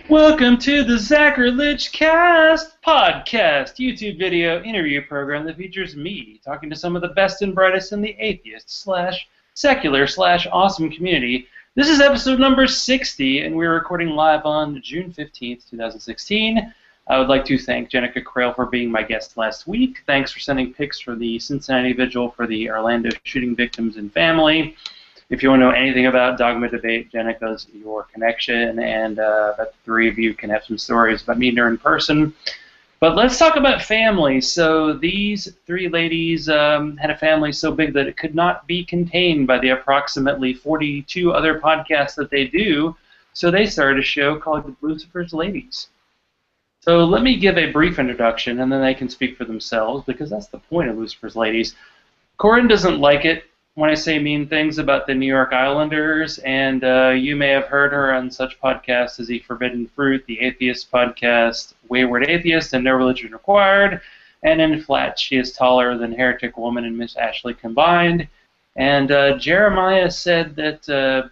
Welcome to the Zachrilege Cast podcast, YouTube video interview program that features me talking to some of the best and brightest in the atheist slash secular slash awesome community. This is episode number 60, and we're recording live on June 15th, 2016. I would like to thank Jenica Crail for being my guest last week. Thanks for sending pics for the Cincinnati Vigil for the Orlando shooting victims and family. If you want to know anything about Dogma Debate, Jenica's your connection, and the three of you can have some stories about meeting her in person. But let's talk about family. So these three ladies had a family so big that it could not be contained by the approximately 42 other podcasts that they do, so they started a show called Luciferz Ladiez. So let me give a brief introduction, and then they can speak for themselves, because that's the point of Luciferz Ladiez. Korrine doesn't like it when I say mean things about the New York Islanders, and you may have heard her on such podcasts as The Forbidden Fruit, The Atheist Podcast, Wayward Atheist, and No Religion Required, and in Flat, She is Taller Than Heretic Woman and Miss Ashley combined. And Jeremiah said that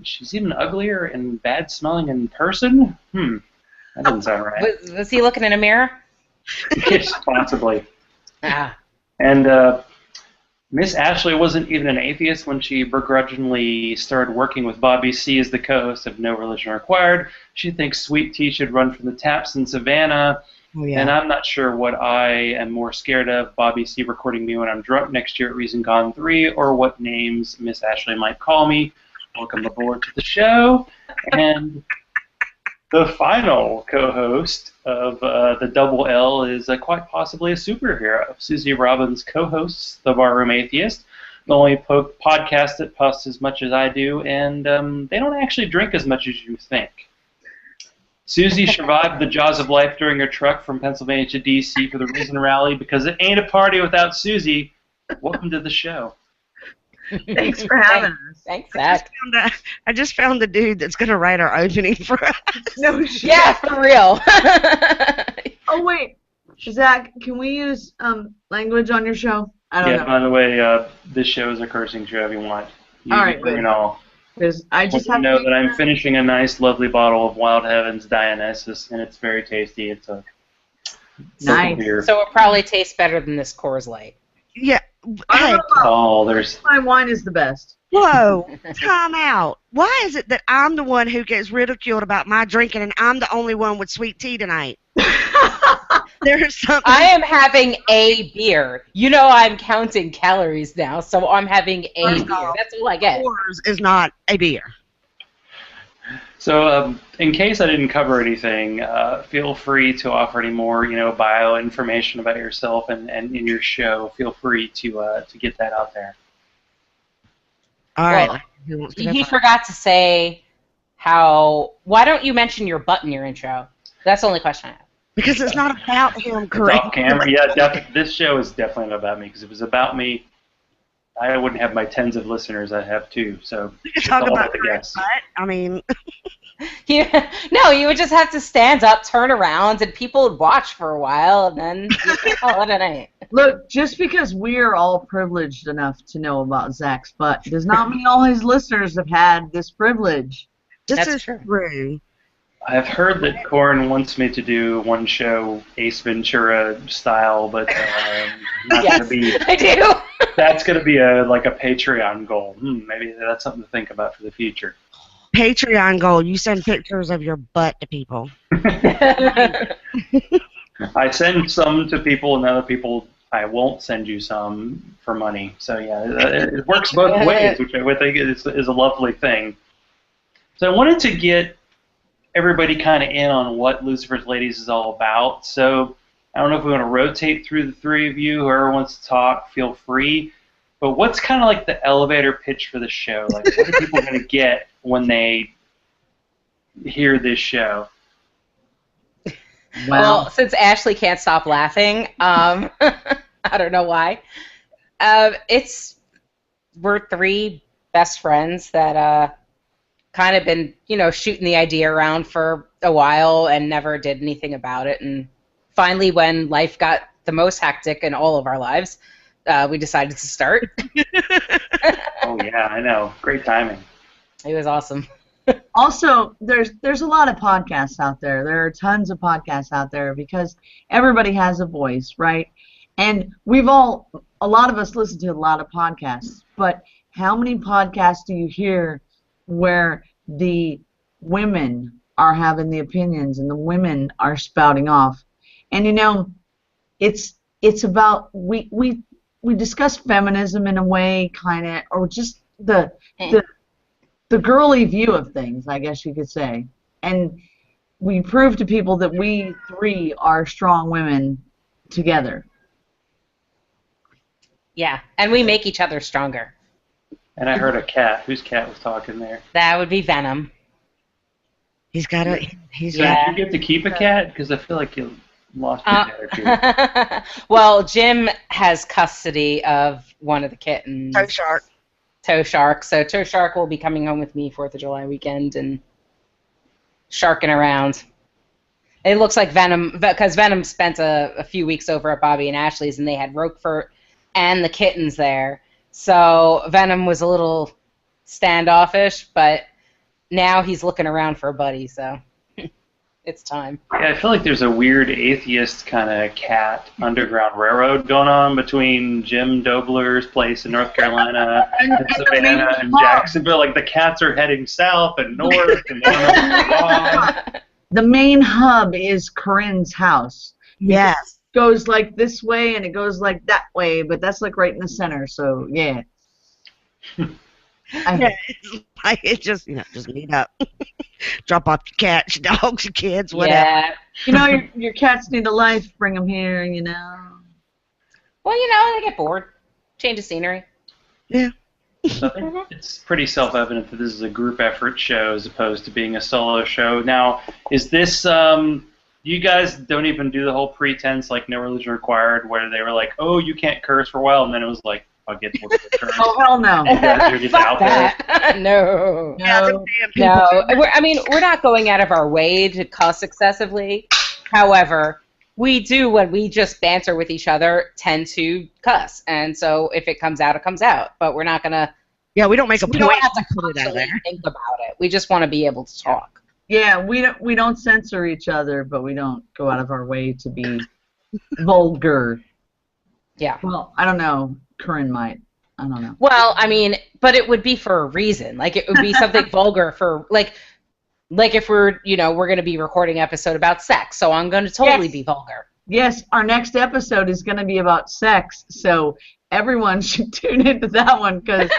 she's even uglier and bad-smelling in person? That doesn't sound right. Was he looking in a mirror? Yes, possibly. Ah. And Miss Ashley wasn't even an atheist when she begrudgingly started working with Bobby C. as the co-host of No Religion Required. She thinks Sweet Tea should run from the taps in Savannah. Oh, yeah. And I'm not sure what I am more scared of, Bobby C. recording me when I'm drunk next year at Reason Con 3, or what names Miss Ashley might call me. Welcome aboard to the show. And the final co-host of the Double L is quite possibly a superhero. Suzy Robbins co-hosts The Barroom Atheist, the only podcast that puffs as much as I do, and they don't actually drink as much as you think. Suzy survived the jaws of life during her trek from Pennsylvania to D.C. for the Reason Rally because it ain't a party without Suzy. Welcome to the show. Thanks for having us. Thanks, Zach. I just found the dude that's going to write our opening for us. No shit. Yeah, for real. Oh, wait. Zach, can we use language on your show? I don't know. By the way, this show is a cursing show if you want. You all right, bring it all. Because I just have to know that I'm finishing a nice, lovely bottle of Wild Heavens Dionysus, and it's very tasty. It's a nice beer. So it probably tastes better than this Coors Light. Yeah. Hey. There's. My wine is the best. Whoa, time out. Why is it that I'm the one who gets ridiculed about my drinking and I'm the only one with sweet tea tonight? There's something. I am having a beer. You know I'm counting calories now, so I'm having a beer. That's all I get. Coors is not a beer. So, in case I didn't cover anything, feel free to offer any more, bio information about yourself and in your show. Feel free to get that out there. All right. Well, he forgot to say how. Why don't you mention your butt in your intro? That's the only question I have. Because it's not about him, correct? Off camera, yeah. This show is definitely not about me. Because if it was about me, I wouldn't have my tens of listeners. I'd have two. So we could talk about the guests. I mean, no, you would just have to stand up, turn around, and people would watch for a while, and then you could call it a night. Look, just because we're all privileged enough to know about Zach's butt does not mean all his listeners have had this privilege. This is true. I've heard that Korrine wants me to do one show Ace Ventura style, but not yes, gonna be. I do. That's going to be a Patreon goal. Maybe that's something to think about for the future. Patreon goal. You send pictures of your butt to people. I send some to people, and other people I won't send you some for money. So yeah, it works both ways, which I think is a lovely thing. So I wanted to get everybody kind of in on what Luciferz Ladiez is all about. So I don't know if we want to rotate through the three of you. Whoever wants to talk, feel free. But what's kind of like the elevator pitch for the show? Like, what are people going to get when they hear this show? Well, since Ashley can't stop laughing, I don't know why. We're three best friends that kind of been, shooting the idea around for a while and never did anything about it. And finally, when life got the most hectic in all of our lives, we decided to start. Oh, yeah, I know. Great timing. It was awesome. Also, there's a lot of podcasts out there. There are tons of podcasts out there because everybody has a voice, right? And a lot of us listen to a lot of podcasts, but how many podcasts do you hear where the women are having the opinions and the women are spouting off? And it's about we discuss feminism in a way, kind of, or just the girly view of things, I guess you could say. And we prove to people that we three are strong women together. Yeah, and we make each other stronger. And I heard a cat. Whose cat was talking there? That would be Venom. He's got a. He's So got. did you get to keep a cat? Because I feel like you lost your cat or two. Well, Jim has custody of one of the kittens. Toe Shark. Toe Shark. So Toe Shark will be coming home with me 4th of July weekend and sharking around. It looks like Venom, because Venom spent a few weeks over at Bobby and Ashley's, and they had Roquefort and the kittens there. So Venom was a little standoffish, but now he's looking around for a buddy, so it's time. Yeah, I feel like there's a weird atheist kind of cat Underground Railroad going on between Jim Dobler's place in North Carolina and Savannah and Jacksonville. Like the cats are heading south and north and The main hub is Korrine's house. Yes. It goes like this way and it goes like that way, but that's like right in the center. So yeah. Yeah, it's like it just just meet up, drop off your cats, your dogs, your kids, whatever. Yeah. Your cats need a life. Bring them here. Well, they get bored. Change of scenery. Yeah. So I think it's pretty self-evident that this is a group effort show as opposed to being a solo show. Now, is this, you guys don't even do the whole pretense like No Religion Required where they were like, oh, you can't curse for a while, and then it was like, I'll get to curse. Oh, hell no. You guys are just out there. No. No. We're not going out of our way to cuss excessively. However, we do, when we just banter with each other, tend to cuss. And so if it comes out, it comes out. But we're not going to... Yeah, we don't make a point. We don't have to put it out there. think about it. We just want to be able to talk. Yeah, we don't censor each other, but we don't go out of our way to be vulgar. Yeah. Well, I don't know. Korrine might. I don't know. Well, but it would be for a reason. Like, it would be something vulgar for, like if we're going to be recording an episode about sex, so I'm going to totally be vulgar. Yes, our next episode is going to be about sex, so everyone should tune into that one, because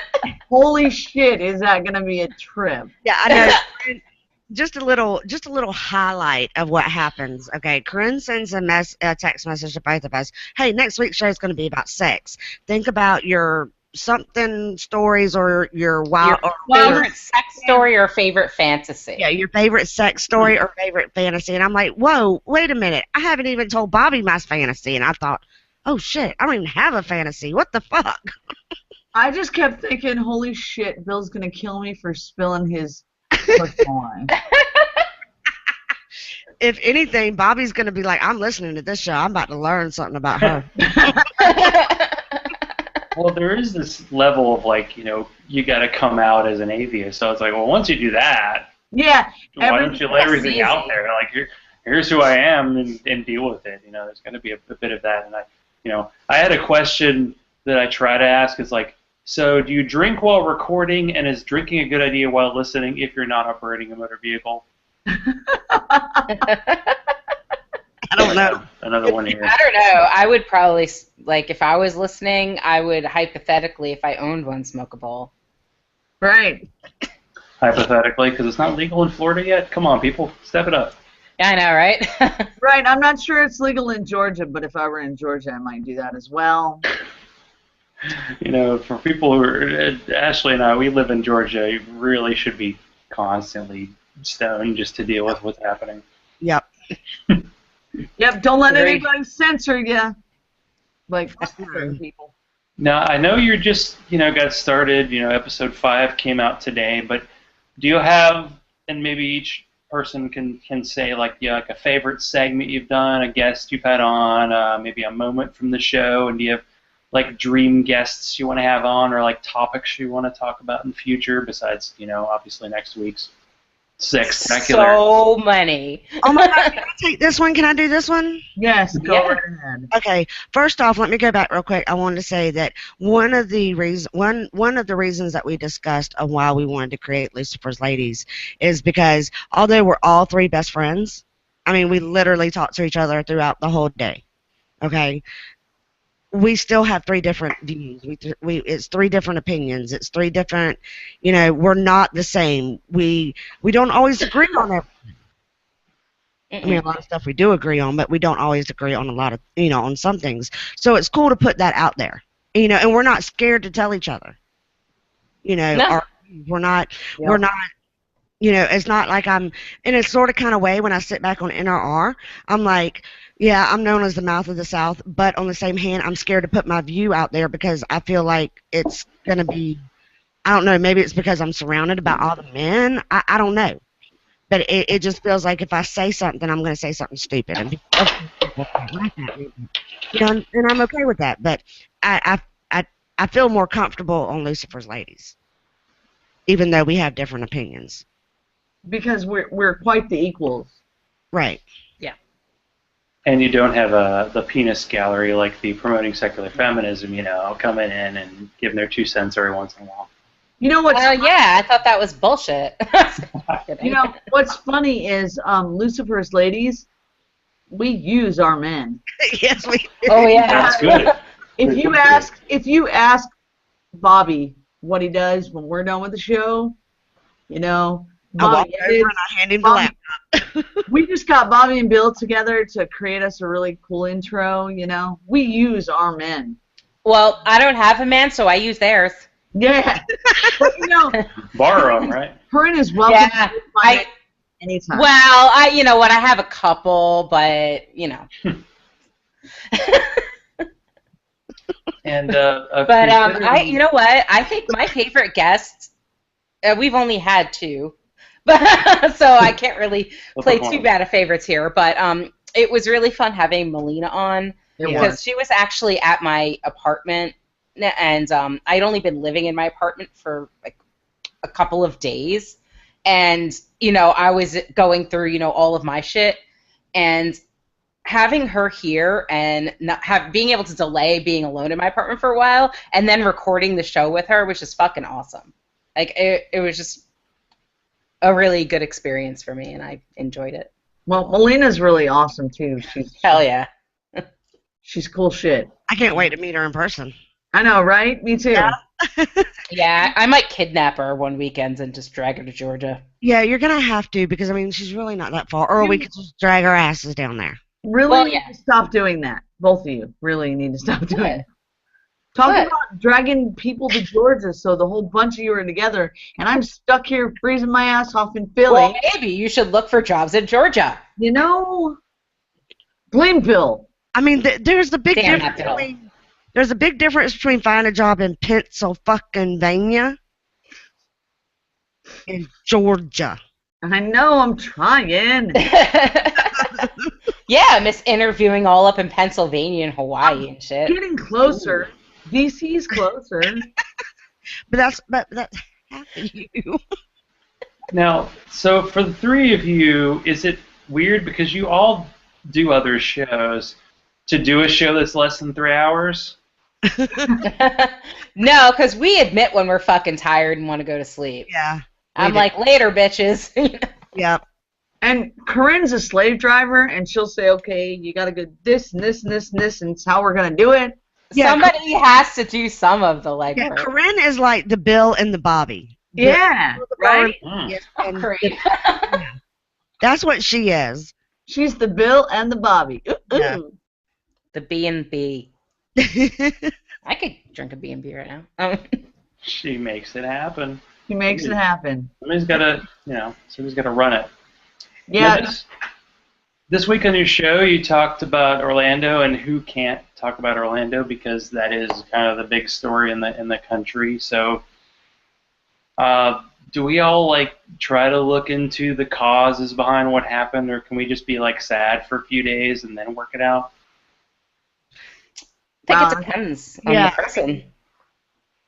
holy shit, is that going to be a trip. Yeah, I know. Just a little highlight of what happens. Okay, Korrine sends a text message to both of us. Hey, next week's show is going to be about sex. Think about your something stories or your favorite sex story or favorite fantasy. Yeah, your favorite sex story or favorite fantasy. And I'm like, whoa, wait a minute. I haven't even told Bobby my fantasy. And I thought, oh shit, I don't even have a fantasy. What the fuck? I just kept thinking, holy shit, Bill's going to kill me for spilling his wine. If anything, Bobby's going to be like, I'm listening to this show. I'm about to learn something about her. Well, there is this level of like, you got to come out as an atheist. So it's like, well, once you do that, yeah, why don't you lay everything out there? Like, here's who I am, and deal with it. There's going to be a bit of that. And I had a question that I try to ask is like, so do you drink while recording, and is drinking a good idea while listening if you're not operating a motor vehicle? I don't know. Another one here. I don't know. I would probably, if I was listening, I would hypothetically, if I owned one, smoke a bowl. Right. Hypothetically, because it's not legal in Florida yet? Come on, people, step it up. Yeah, I know, right? Right. I'm not sure it's legal in Georgia, but if I were in Georgia, I might do that as well. For people who are, Ashley and I, we live in Georgia, you really should be constantly stoned just to deal with what's happening. Yep. Yep, don't let anybody censor you. Like certain people. Now, I know you're just, got started, episode 5 came out today, but do you have, and maybe each person can say, like a favorite segment you've done, a guest you've had on, maybe a moment from the show, and do you have, dream guests you want to have on, or, topics you want to talk about in the future besides, obviously next week's? Spectacular. So many. Oh my God, can I take this one? Can I do this one? Yes, go Yeah. right ahead. Okay. First off, let me go back real quick. I wanted to say that one of the reasons that we discussed of why we wanted to create Lucifer's Ladies is because although we're all three best friends, I mean, we literally talk to each other throughout the whole day. Okay. We still have three different views. It's three different opinions. It's three different, we're not the same. We don't always agree on everything. I mean, a lot of stuff we do agree on, but we don't always agree on a lot of, on some things. So it's cool to put that out there, and we're not scared to tell each other. No. We're not, Yep. we're not, it's not like I'm in a sort of kind of way when I sit back on NRR, I'm like, yeah, I'm known as the mouth of the South, but on the same hand, I'm scared to put my view out there because I feel like it's going to be, I don't know, maybe it's because I'm surrounded by all the men. I don't know. But it just feels like if I say something, I'm going to say something stupid. And people laugh at me. And I'm okay with that. But I feel more comfortable on Lucifer's Ladies, even though we have different opinions. Because we're quite the equals. Right. And you don't have the penis gallery like the promoting secular feminism, coming in and giving their 2 cents every once in a while. You know what's Yeah, I thought that was bullshit. what's funny is Lucifer's Ladies, we use our men. Yes, we do. Oh yeah. That's good. If you ask Bobby what he does when we're done with the show, I walk Bobby, over and I hand him the Bobby- laptop. we just got Bobby and Bill together to create us a really cool intro. We use our men. Well, I don't have a man, so I use theirs. Yeah, but Borrow them, right? Korrine is welcome Yeah, to find it anytime. Well, I have a couple, but And But you know what? I think my favorite guests. We've only had 2, but so I can't really play too bad of favorites here. But it was really fun having Melina on because she was actually at my apartment, and I'd only been living in my apartment for like a couple of days, and I was going through all of my shit, and having her here and being able to delay being alone in my apartment for a while and then recording the show with her was just fucking awesome. Like, it was just a really good experience for me, and I enjoyed it. Well, Melina's really awesome, too. Hell yeah. She's cool shit. I can't wait to meet her in person. I know, right? Me too. Yeah. Yeah, I might kidnap her one weekend and just drag her to Georgia. Yeah, you're going to have to because, I mean, she's really not that far. Or we could just drag our asses down there. Really Well, need yeah. to stop doing that. Both of you really need to stop doing What? it. Talk What? about dragging people to Georgia so the whole bunch of you are together, and I'm stuck here freezing my ass off in Philly. Well, maybe you should look for jobs in Georgia. Blame Bill. I mean, there's a big Damn difference that Bill. between there's a big difference between finding a job in Pennsylvania and Georgia. I know, I'm trying. Yeah, miss interviewing all up in Pennsylvania and Hawaii and shit. Getting closer. DC's closer. But that's half of you. Now, so for the 3 of you, is it weird because you all do other shows to do a show that's less than 3 hours? No, because we admit when we're fucking tired and want to go to sleep. Yeah. I'm like, later, bitches. Yeah. And Korrine's a slave driver, and she'll say, okay, you got to go this and this and this and this, and it's how we're going to do it. Yeah, Somebody has to do some of the legwork. Yeah, Korrine is like the Bill and the Bobby. Yeah, right? Yeah, Oh, and great. that's what she is. She's the Bill and the Bobby. Ooh, Yeah. ooh. The B&B. I could drink a B&B right now. She makes it happen. He makes it happen. Somebody's got to, somebody's got to run it. Yeah. Now, this week on your show, you talked about Orlando, and who can't talk about Orlando because that is kind of the big story in the country. So, do we all try to look into the causes behind what happened, or can we just be sad for a few days and then work it out? I think Wow. it depends on Yeah. the person.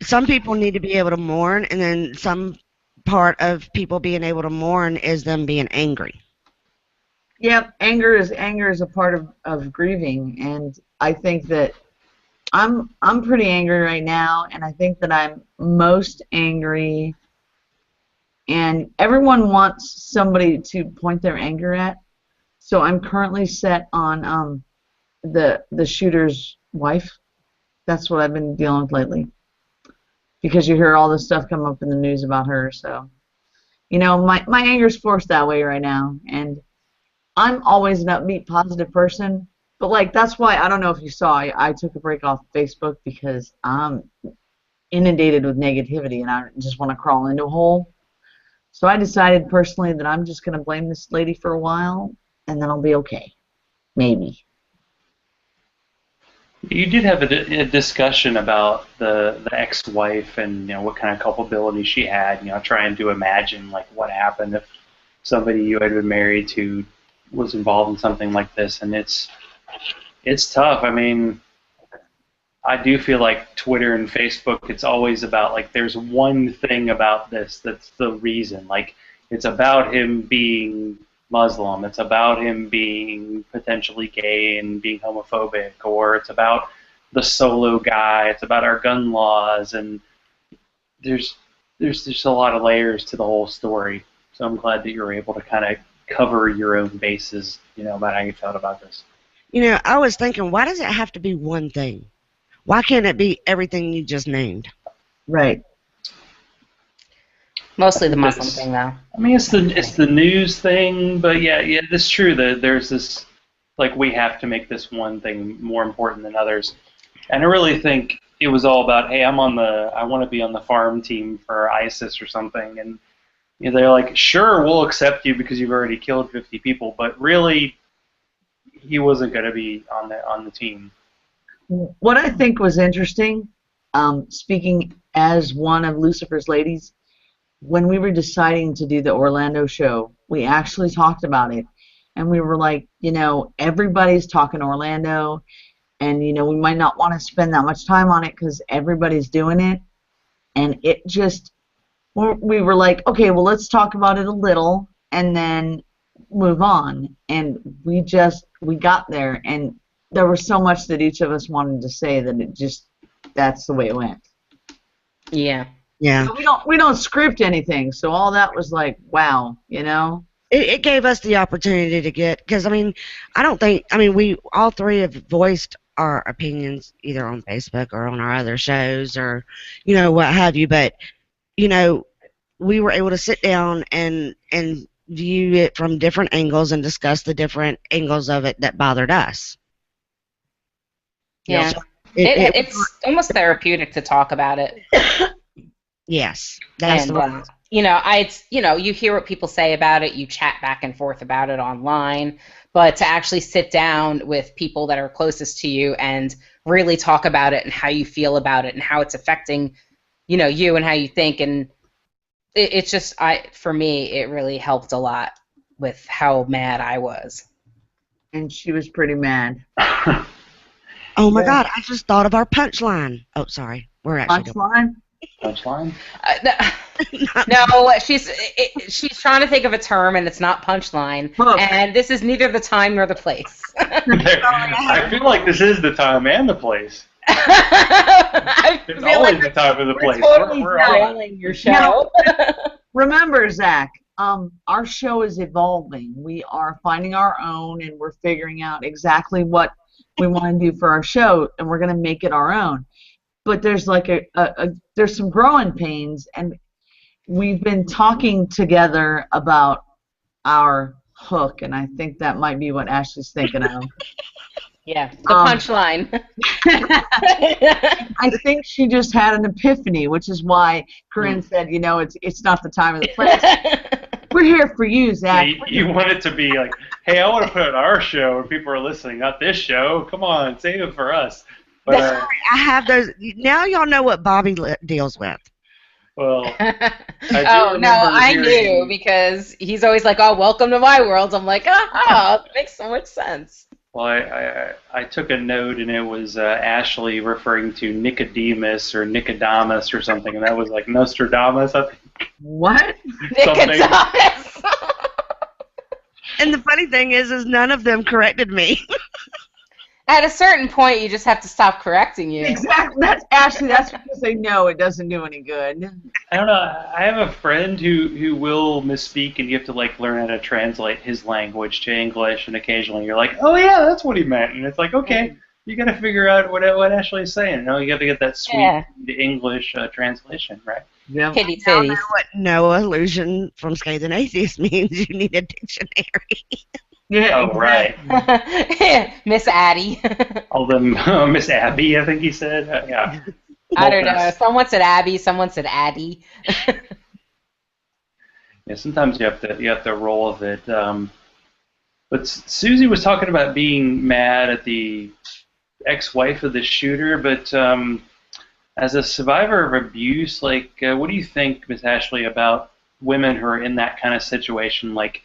Some people need to be able to mourn, and then some part of people being able to mourn is them being angry. Yep, anger is a part of grieving, and I think that I'm pretty angry right now, and I think that I'm most angry, and everyone wants somebody to point their anger at. So I'm currently set on the shooter's wife. That's what I've been dealing with lately, because you hear all this stuff come up in the news about her. So, you know, my anger's forced that way right now, and I'm always an upbeat, positive person. But, like, that's why, I don't know if you saw, I took a break off Facebook because I'm inundated with negativity and I just want to crawl into a hole. So I decided personally that I'm just going to blame this lady for a while and then I'll be okay. Maybe. You did have a discussion about the ex-wife and, you know, what kind of culpability she had, you know, trying to imagine, like, what happened if somebody you had been married to was involved in something like this, and it's tough. I mean, I do feel like Twitter and Facebook, it's always about, like, there's one thing about this that's the reason. Like, it's about him being Muslim, it's about him being potentially gay and being homophobic, or it's about the solo guy, it's about our gun laws, and there's just a lot of layers to the whole story. So I'm glad that you're able to kind of cover your own bases, you know, about how you felt about this. You know, I was thinking, why does it have to be one thing? Why can't it be everything you just named? Right. Mostly the Muslim thing, though. I mean, it's the news thing, but yeah, it's true that there's this, like, we have to make this one thing more important than others. And I really think it was all about, hey, I want to be on the farm team for ISIS or something, and you know, they're like, sure, we'll accept you because you've already killed 50 people, but really, he wasn't going to be on the team. What I think was interesting, speaking as one of Lucifer's ladies, when we were deciding to do the Orlando show, we actually talked about it, and we were like, you know, everybody's talking Orlando, and, you know, we might not want to spend that much time on it because everybody's doing it, and it just, we were like, okay, well, let's talk about it a little, and then move on, and we got there, and there was so much that each of us wanted to say that that's the way it went. Yeah. Yeah. So we don't script anything, so all that was like, wow, you know? It gave us the opportunity to get, because, I mean, we all three have voiced our opinions either on Facebook or on our other shows or, you know, what have you, but, you know, we were able to sit down and view it from different angles and discuss the different angles of it that bothered us. Yeah. So it's almost therapeutic to talk about it. Yes, that's the one. You know, you hear what people say about it, you chat back and forth about it online, but to actually sit down with people that are closest to you and really talk about it and how you feel about it and how it's affecting, you know, you and how you think, and it's just, for me, it really helped a lot with how mad I was. And she was pretty mad. Oh my God! I just thought of our punchline. Oh, sorry, we're actually punchline. Punchline? No, she's trying to think of a term, and it's not punchline. Hook. And this is neither the time nor the place. I feel like this is the time and the place. I It's feel always like the time and the place. Totally We're on. derailing your show. Remember, Zach, our show is evolving. We are finding our own, and we're figuring out exactly what we want to do for our show, and we're going to make it our own. But there's like there's some growing pains, and we've been talking together about our hook, and I think that might be what Ashley's thinking of. Yeah, the punchline. I think she just had an epiphany, which is why Korrine said, you know, it's not the time or the place. We're here for you, Zach. You want it to be like, hey, I want to put on our show where people are listening, not this show. Come on, save it for us. But, I have those. Now y'all know what Bobby deals with. Well, I knew, because he's always like, oh, welcome to my world. I'm like, oh, it makes so much sense. Well, I took a note, and it was Ashley referring to Nicodemus or Nicodamus or something, and that was like Nostradamus, I think. What? Something. Nicodemus. And the funny thing is none of them corrected me. At a certain point, you just have to stop correcting you. Exactly. That's Ashley. That's because they know it doesn't do any good. I don't know. I have a friend who will misspeak, and you have to like learn how to translate his language to English. And occasionally, you're like, "Oh yeah, that's what he meant." And it's like, okay, you got to figure out what Ashley's saying. You know, you got to get that sweet English translation, right? Yeah. Kitty I don't titties. know what no illusion from Scathing Atheist means. You need a dictionary. Yeah. Oh right. Miss Addie. All them Miss Abby, I think he said. Yeah. I don't know. Someone said Abby. Someone said Addie. Yeah. Sometimes you have to roll with it. But Suzy was talking about being mad at the ex-wife of the shooter, but as a survivor of abuse, like, what do you think, Miss Ashley, about women who are in that kind of situation? Like,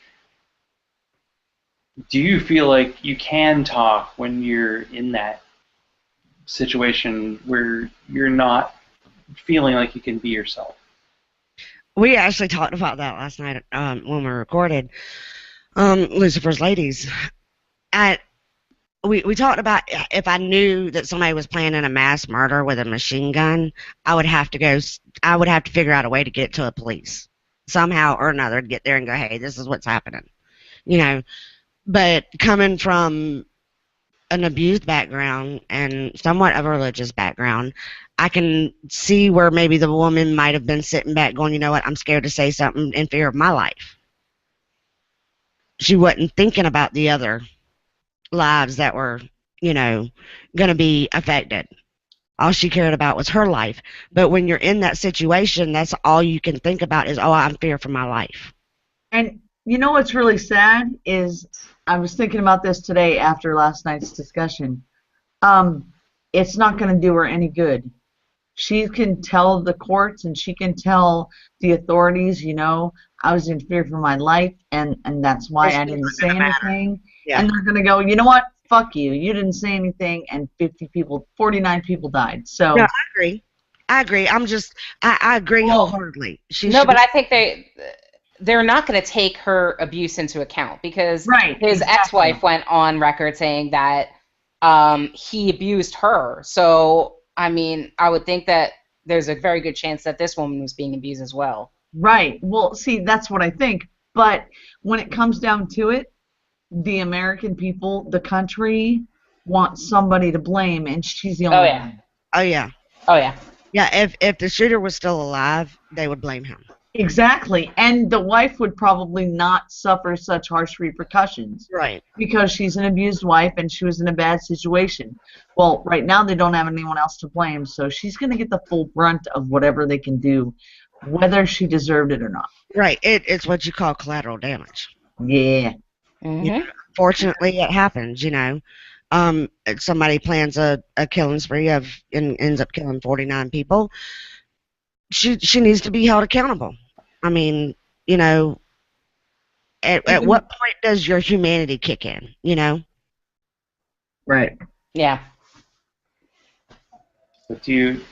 do you feel like you can talk when you're in that situation where you're not feeling like you can be yourself? We actually talked about that last night when we recorded Luciferz Ladiez. We talked about if I knew that somebody was planning a mass murder with a machine gun, I would have to figure out a way to get to the police somehow or another to get there and go, hey, this is what's happening, you know. But coming from an abused background and somewhat of a religious background, I can see where maybe the woman might have been sitting back going, you know what, I'm scared to say something in fear of my life. She wasn't thinking about the other lives that were, you know, going to be affected. All she cared about was her life. But when you're in that situation, that's all you can think about is, oh, I'm fear for my life. And you know what's really sad is I was thinking about this today after last night's discussion. It's not going to do her any good. She can tell the courts and she can tell the authorities, you know, I was in fear for my life, and that's why I didn't say anything. Yeah. And they're going to go, you know what? Fuck you. You didn't say anything, and 49 people died. So No, I agree. I agree wholeheartedly. But I think they're not going to take her abuse into account because his ex-wife went on record saying that he abused her. So, I mean, I would think that there's a very good chance that this woman was being abused as well. Right. Well, see, that's what I think. But when it comes down to it, the American people, the country, want somebody to blame, and she's the only one. Oh, yeah. Oh, yeah. Yeah, if the shooter was still alive, they would blame him. Exactly. And the wife would probably not suffer such harsh repercussions. Right. Because she's an abused wife and she was in a bad situation. Well, right now they don't have anyone else to blame, so she's going to get the full brunt of whatever they can do, whether she deserved it or not. Right. It's what you call collateral damage. Yeah. Mm-hmm. You know, fortunately, it happens, you know. Somebody plans a killing spree and ends up killing 49 people. She needs to be held accountable. I mean, you know, at what point does your humanity kick in, you know? Right. Yeah. But do you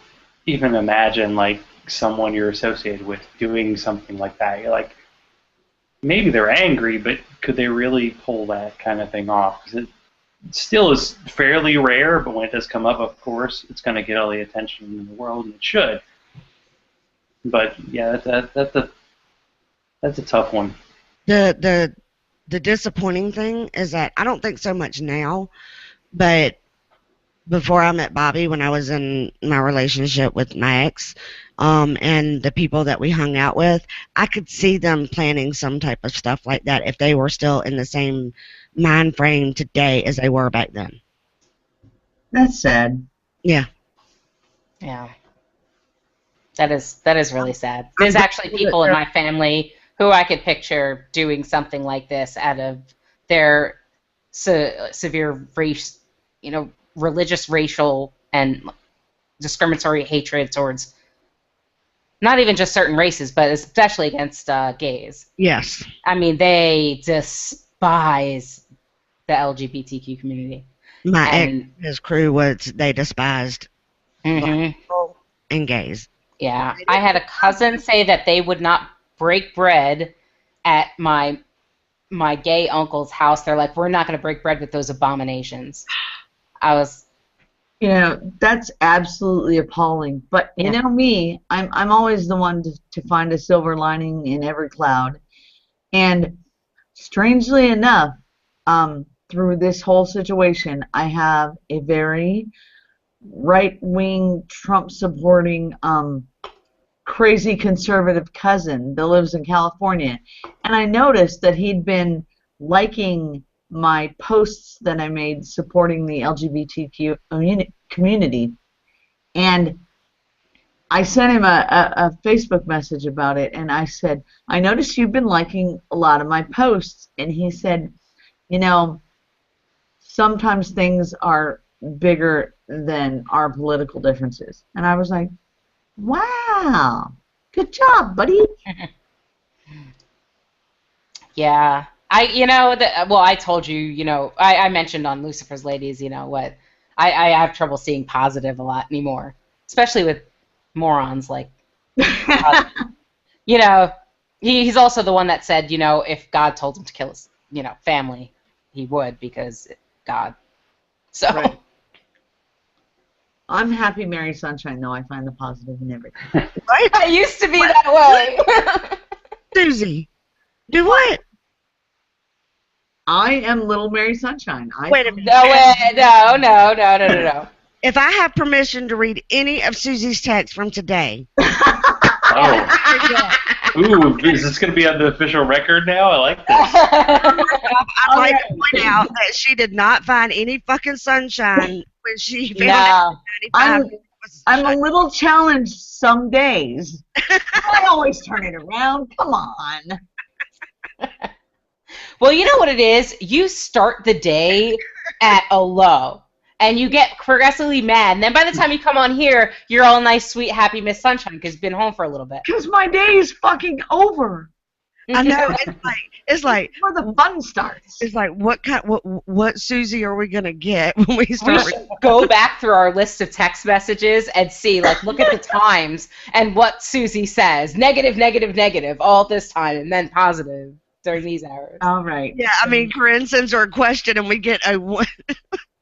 even imagine, like, someone you're associated with doing something like that? You're like, maybe they're angry, but could they really pull that kind of thing off? Because it still is fairly rare, but when it does come up, of course, it's going to get all the attention in the world, and it should. But yeah, that's a tough one. The disappointing thing is that I don't think so much now, but before I met Bobby, when I was in my relationship with my ex, and the people that we hung out with, I could see them planning some type of stuff like that if they were still in the same mind frame today as they were back then. That's sad. Yeah. Yeah. That is really sad. There's actually people in my family who I could picture doing something like this out of their severe race, you know, religious, racial, and discriminatory hatred towards not even just certain races, but especially against gays. Yes. I mean, they despise the LGBTQ community. My ex, his crew, they despised Mm-hmm. black people and gays. Yeah, I had a cousin say that they would not break bread at my gay uncle's house. They're like, we're not going to break bread with those abominations. I was. That's absolutely appalling. But you know me, I'm always the one to find a silver lining in every cloud. And strangely enough, through this whole situation, I have a very right-wing, Trump-supporting, crazy conservative cousin that lives in California. And I noticed that he'd been liking my posts that I made supporting the LGBTQ community. And I sent him a Facebook message about it, and I said, I noticed you've been liking a lot of my posts. And he said, sometimes things are bigger than our political differences. And I was like, wow, good job, buddy. Yeah. I told you, I mentioned on Luciferz Ladiez, what I have trouble seeing positive a lot anymore, especially with morons like, he's also the one that said, if God told him to kill his, family, he would because God. So. Right. I'm happy Mary Sunshine, though. I find the positive in everything. Right? I used to be that way. Suzy, do what? I am little Mary Sunshine. Wait a minute. No. If I have permission to read any of Suzy's texts from today. Oh. Ooh, is this going to be on the official record now? I like this. I'd like to point out that she did not find any fucking sunshine when she found out. I'm a little challenged some days. I always turn it around. Come on. Well, you know what it is? You start the day at a low, and you get progressively mad. And then by the time you come on here, you're all nice, sweet, happy Miss Sunshine because you've been home for a little bit. Because my day is fucking over. I know. It's like where the fun starts. It's like what Suzy are we gonna get when we start? We should go back through our list of text messages and see, look at the times and what Suzy says. Negative, all this time, and then positive during these hours. All right. Yeah, I mean, Korrine sends her a question, and we get a one.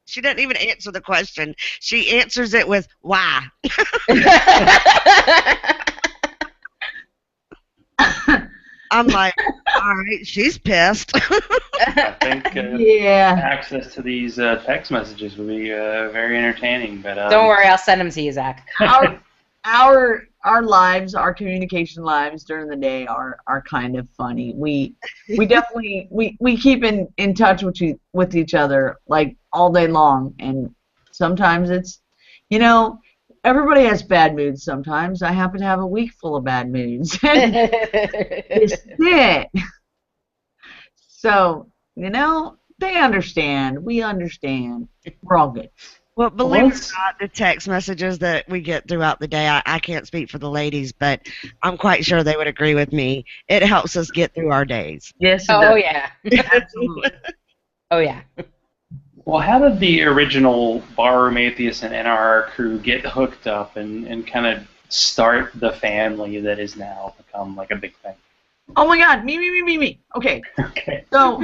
She doesn't even answer the question. She answers it with why. I'm like, all right, she's pissed. I think access to these text messages would be very entertaining. But don't worry, I'll send them to you, Zach. Our lives, our communication lives during the day are kind of funny. We definitely we keep in touch with each other like all day long, and sometimes it's everybody has bad moods sometimes. I happen to have a week full of bad moods. It's it. So, they understand. We understand. We're all good. Well, believe it or not, the text messages that we get throughout the day, I can't speak for the ladies, but I'm quite sure they would agree with me. It helps us get through our days. Yes, it does. Oh, yeah. Absolutely. Oh, yeah. Well, how did the original Barroom Atheist and NRR crew get hooked up and kind of start the family that has now become like a big thing? Oh my God, me. Okay. So,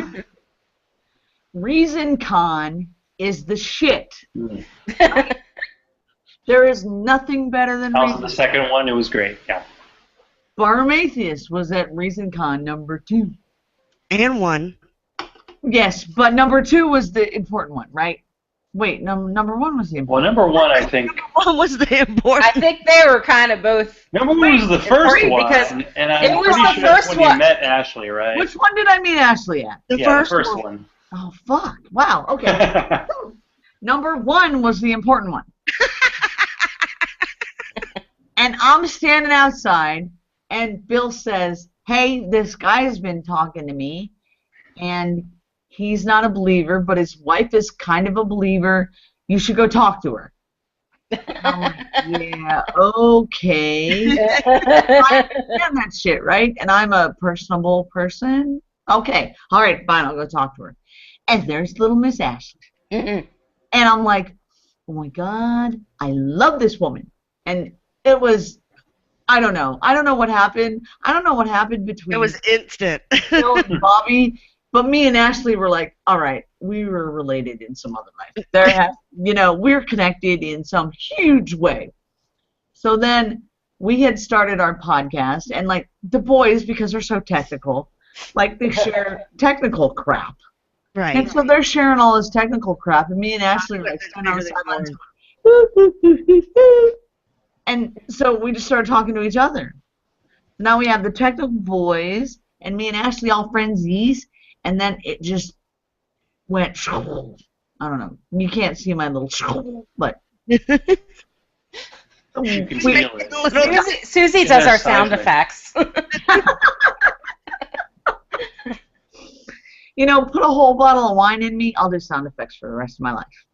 Reason Con is the shit. Right? There is nothing better than Also, the second one, it was great. Yeah. Barroom Atheist was at Reason Con #2. And 1. Yes, but #2 was the important one, right? Wait, number 1 was the important one. Well, number 1, I think. Number 1 was the important. I think they were kind of both. Number 1 was the first one, because and I'm it was pretty the sure first that's when one. you met Ashley, right? Which one did I meet Ashley at? The first one. Oh, fuck. Wow, okay. Number 1 was the important one. And I'm standing outside, and Bill says, hey, this guy's been talking to me, and he's not a believer, but his wife is kind of a believer. You should go talk to her. I'm like, yeah, okay. I understand that shit, right? And I'm a personable person. Okay, all right, fine, I'll go talk to her. And there's little Miss Ashley. And I'm like, oh my God, I love this woman. And it was I don't know. I don't know what happened. I don't know what happened between It was instant. Bill and Bobby, but me and Ashley were like, all right, we were related in some other way. We're connected in some huge way. So then we had started our podcast, and like the boys, because they're so technical, like they share technical crap. Right. And so they're sharing all this technical crap, and me and Ashley are like standing on the sidelines going, and so we just started talking to each other. Now we have the technical boys, and me and Ashley all frenzies, and then it just went, I don't know. You can't see my little, but You can feel it. Suzy does our sound effects. Put a whole bottle of wine in me, I'll do sound effects for the rest of my life.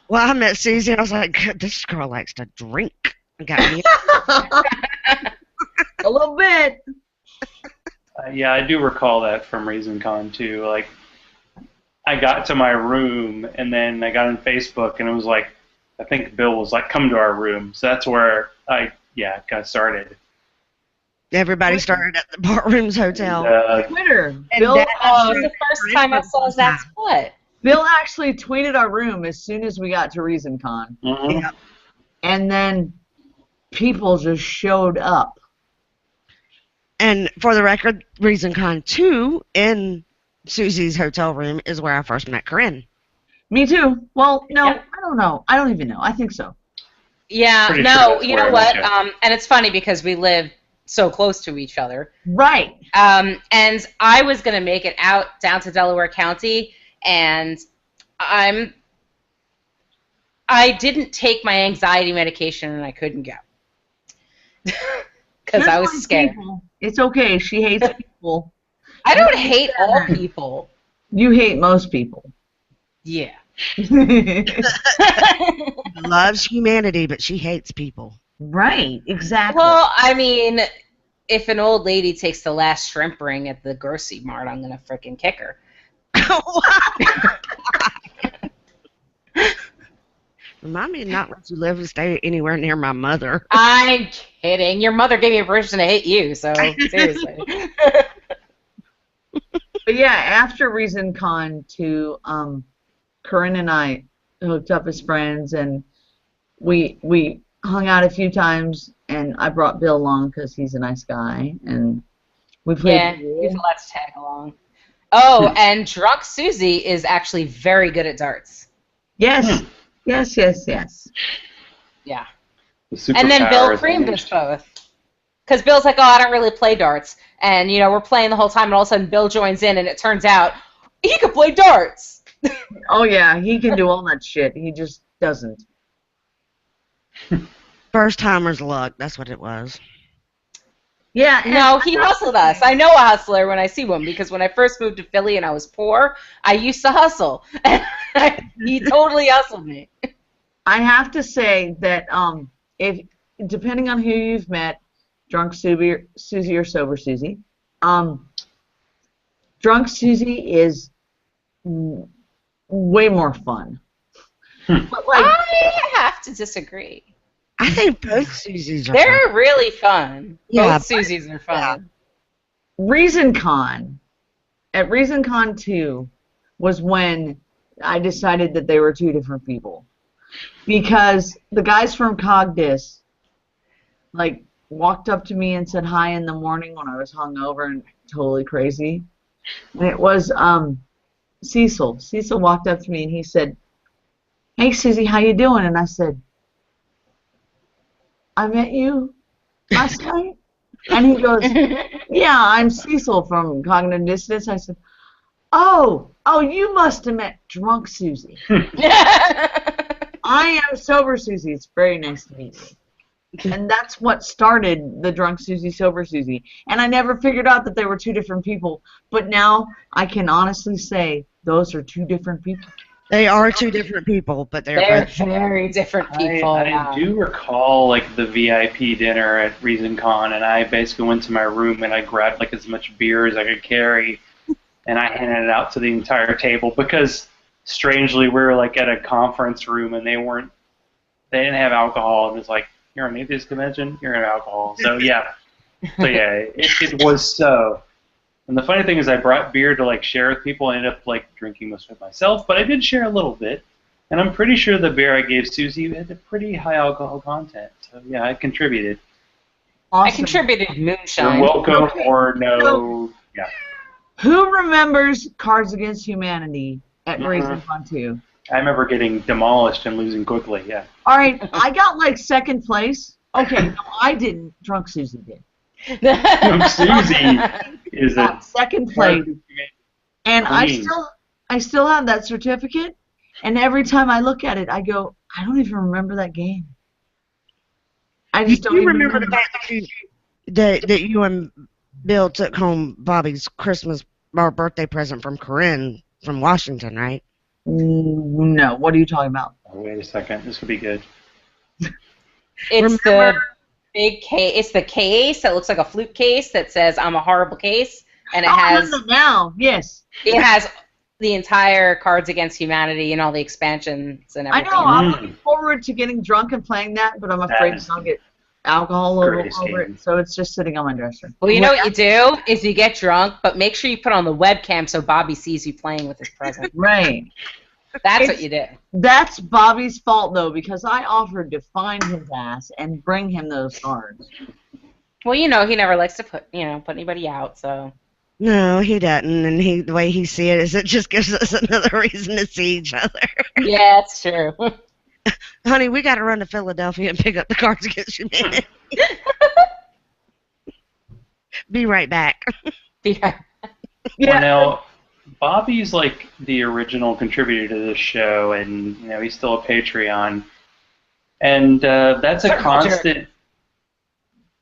Well, I met Suzy, and I was like, this girl likes to drink. Got me. A little bit. Yeah, I do recall that from ReasonCon too. Like, I got to my room, and then I got on Facebook, and it was like, I think Bill was like, come to our room. So that's where I got started. Everybody started at the Barrooms Hotel. Twitter. And Bill, that was the first time I saw Zach's foot. Bill actually tweeted our room as soon as we got to ReasonCon. Mm-hmm. Yeah. And then people just showed up. And for the record, ReasonCon 2 in Suzy's hotel room is where I first met Korrine. Me too. Well, no, Yeah. I don't know. I don't even know. I think so. Yeah, Pretty no, sure that's you where know I met what? you. And it's funny because we live so close to each other. Right. And I was going to make it out down to Delaware County, and I didn't take my anxiety medication, and I couldn't go. Because I was Just like scared. people. It's okay. She hates people. I don't hate all people. You hate most people. Yeah. Loves humanity, but she hates people. Right. Exactly. Well, I mean, if an old lady takes the last shrimp ring at the grocery mart, I'm going to frickin' kick her. Remind me not let you live and stay anywhere near my mother. I'm kidding. Your mother gave me a permission to hit you, so seriously. But yeah, after ReasonCon 2, Korrine and I hooked up as friends, and we hung out a few times, and I brought Bill along because he's a nice guy, and we played. Yeah, he's allowed to tag along. Oh, and Drunk Suzy is actually very good at darts. Yes, yes, yes, yes. Yeah. The And then Bill superpower creamed is us both. Because Bill's like, oh, I don't really play darts. And, we're playing the whole time, and all of a sudden Bill joins in, and it turns out he could play darts. Oh yeah, he can do all that shit. He just doesn't. First timer's luck. That's what it was. Yeah. and No, he hustled us. I know a hustler when I see one, because when I first moved to Philly and I was poor, I used to hustle. He totally hustled me. I have to say that if depending on who you've met, drunk Suzy or sober Suzy, drunk Suzy is way more fun. But like, I have to disagree. I think both Susys are They're fun. really fun. Yeah, Both Susys are fun. ReasonCon, at ReasonCon 2 was when I decided that they were two different people. Because the guys from Cogdis, like, walked up to me and said hi in the morning when I was hungover and totally crazy. And it was Cecil. Cecil walked up to me and he said, "Hey, Suzy, how you doing?" And I said, "I met you last night?" And he goes, "Yeah, I'm Cecil from Cognitive Dissonance." I said, Oh, you must have met drunk Suzy. I am sober Suzy. It's very nice to meet you. And that's what started the drunk Suzy, sober Suzy. And I never figured out that they were two different people. But now I can honestly say those are two different people. They are two different people, but they're They're both. very different people. I do recall like the VIP dinner at ReasonCon, and I basically went to my room and I grabbed like as much beer as I could carry, and I handed it out to the entire table because strangely we were like at a conference room and they didn't have alcohol, and it's like, you're on Atheist Convention, you're in alcohol. So yeah, it was so. And the funny thing is, I brought beer to like share with people. I ended up like drinking most of it myself, but I did share a little bit. And I'm pretty sure the beer I gave Suzy had a pretty high alcohol content. So yeah, I contributed. Awesome. I contributed moonshine. You're welcome or no. Yeah. Who remembers Cards Against Humanity at Racing Fun 2? I remember getting demolished and losing quickly. Yeah. All right, I got like second place. Okay, no, I didn't. Drunk Suzy did. Suzy is a second place, and I still have that certificate. And every time I look at it, I go, I don't even remember that game. I just don't even remember the fact that you and Bill took home Bobby's Christmas or birthday present from Korrine from Washington, right? No. What are you talking about? Oh, wait a second. This could be good. It's the big case. It's the case that looks like a flute case that says "I'm a horrible case," and it has now. Yes. It has the entire Cards Against Humanity and all the expansions and everything. I know. I'm looking forward to getting drunk and playing that, but I'm afraid I'll get alcohol over it, so it's just sitting on my dresser. Well, you know what you do is you get drunk, but make sure you put on the webcam so Bobby sees you playing with his present. Right. That's what you do. That's Bobby's fault, though, because I offered to find his ass and bring him those cards. Well, you know, he never likes to put anybody out, so. No, he doesn't, and the way he sees it is it just gives us another reason to see each other. Yeah, it's true. Honey, we got to run to Philadelphia and pick up the Cards Against Humanity. Be right back. Yeah. Well, now, Bobby's like the original contributor to this show, and he's still a Patreon, and that's a constant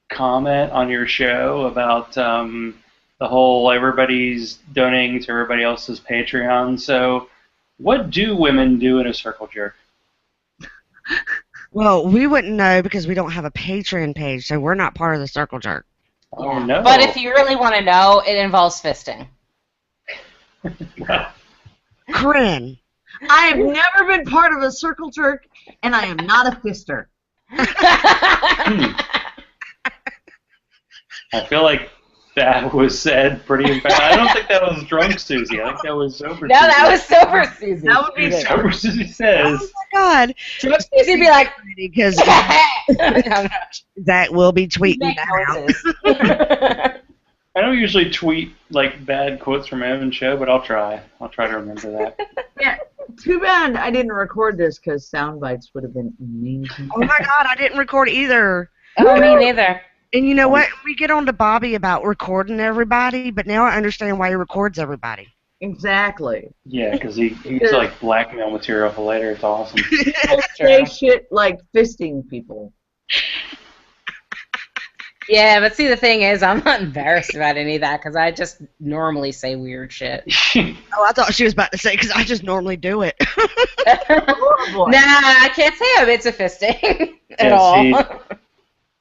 comment on your show about the whole everybody's donating to everybody else's Patreon. So, what do women do in a circle jerk? Well, we wouldn't know because we don't have a Patreon page, so we're not part of the circle jerk. Oh, no. But if you really want to know, it involves fisting. Korrine. I have never been part of a circle jerk, and I am not a fister. I feel like that was said pretty emphatic. I don't think that was drunk Suzy. I think that was sober Suzy. No, that was sober Suzy. That would be sober Suzy says. Oh my God. Drunk Suzy would be like, because that will be tweeting that. I don't usually tweet like bad quotes from my own show, but I'll try. I'll try to remember that. Yeah, too bad I didn't record this because sound bites would have been amazing. Oh my God, I didn't record either. Oh, me neither. And you know what? We get on to Bobby about recording everybody, but now I understand why he records everybody. Exactly. Yeah, because he's like blackmail material for later. It's awesome. People say shit like fisting people. Yeah, but see, the thing is, I'm not embarrassed about any of that because I just normally say weird shit. Oh, I thought she was about to say because I just normally do it. Horrible. Nah, I can't say I'm into fisting at all. See,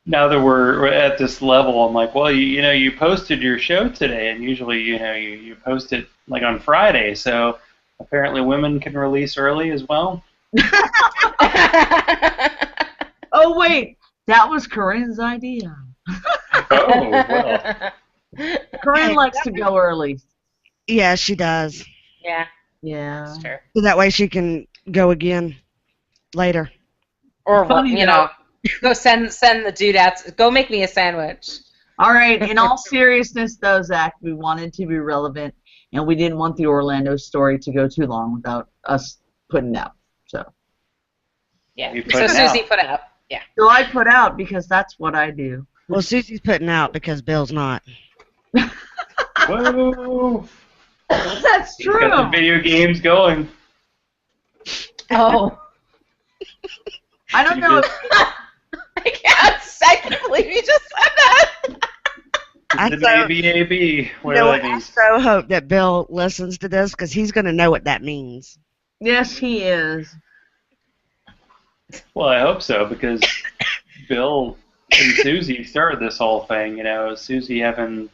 now that we're at this level, I'm like, well, you posted your show today, and usually, you post it like on Friday, so apparently women can release early as well. Oh wait, that was Korrine's idea. Oh, well. Korrine likes to go early. Yeah, she does. Yeah, Yeah. that's true. So that way she can go again later. Or, Funny go send the dude out. Go make me a sandwich. All right, in all seriousness, though, Zach, we wanted to be relevant, and we didn't want the Orlando story to go too long without us putting it out. So. Yeah. You So put it Suzy out. put it up. Yeah. So I put out because that's what I do. Well, Susie's putting out because Bill's not. Whoa! That's He's true. got the video games going. Oh. I don't know. I can't believe you just said that. The ABAB. I so hope that Bill listens to this because he's going to know what that means. Yes, he is. Well, I hope so, because Bill and Suzy started this whole thing. Suzy having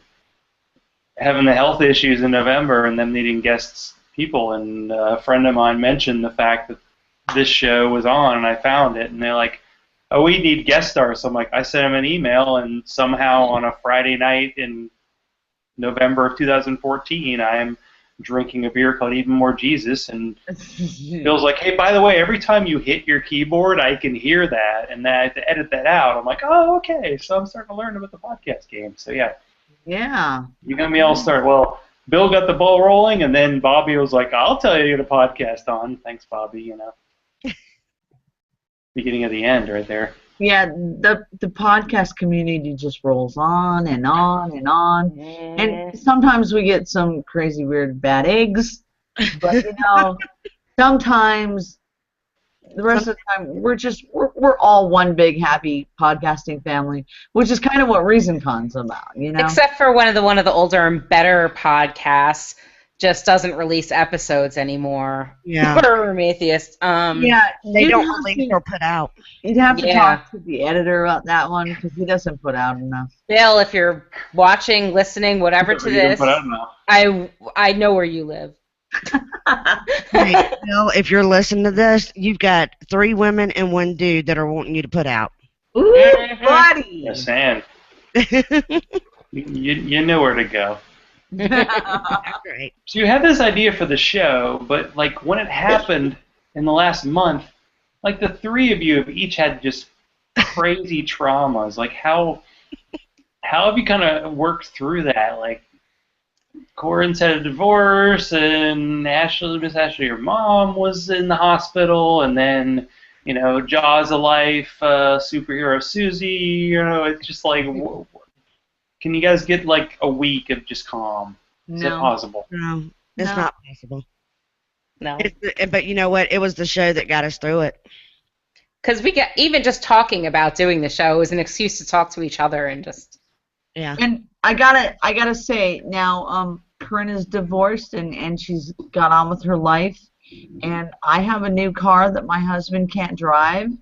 the health issues in November and them needing guests people, and a friend of mine mentioned the fact that this show was on, and I found it, and they're like, oh, we need guest stars. So I'm like, I sent him an email, and somehow on a Friday night in November of 2014, I'm drinking a beer called Even More Jesus, and Bill's like, hey, by the way, every time you hit your keyboard, I can hear that, and I have to edit that out. I'm like, oh, okay. So I'm starting to learn about the podcast game. So yeah. Yeah. You got me all started. Well, Bill got the ball rolling, and then Bobby was like, I'll tell you to get a podcast on. Thanks, Bobby, you know. Beginning of the end right there. Yeah, the podcast community just rolls on and on and on. And sometimes we get some crazy, weird, bad eggs. But, you know, sometimes the rest of the time we're all one big happy podcasting family, which is kind of what ReasonCon's about, you know. Except for one of the older and better podcasts just doesn't release episodes anymore. Yeah. For Atheist. Yeah, They don't release or put out. You'd have to talk to the editor about that one because he doesn't put out enough. Bill, if you're watching, listening, whatever to this, I know where you live. Hey, Bill, if you're listening to this, you've got 3 women and 1 dude that are wanting you to put out. Ooh, buddy! Yes, and you know where to go. Great. So you had this idea for the show, but like when it happened in the last month, like the 3 of you have each had just crazy traumas. Like how have you kind of worked through that? Like Korrine's had a divorce, and Miss Ashley, your mom, was in the hospital, and then you know Jaws of Life, superhero Suzy. You know, it's just like. Can you guys get like a week of just calm? Is it possible? No, it's not possible. No. But you know what? It was the show that got us through it. Because even just talking about doing the show is an excuse to talk to each other and just. Yeah. And I gotta say now, Korrine is divorced and she's got on with her life, and I have a new car that my husband can't drive.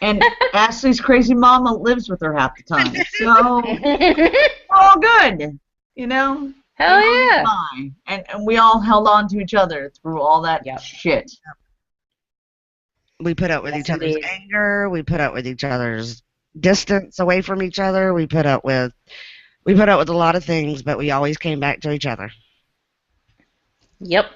And Ashley's crazy mama lives with her half the time. So, we're all good, you know? Hell yeah. And we all held on to each other through all that shit. We put up with each other's anger. We put up with each other's distance away from each other. We put up with a lot of things, but we always came back to each other. Yep.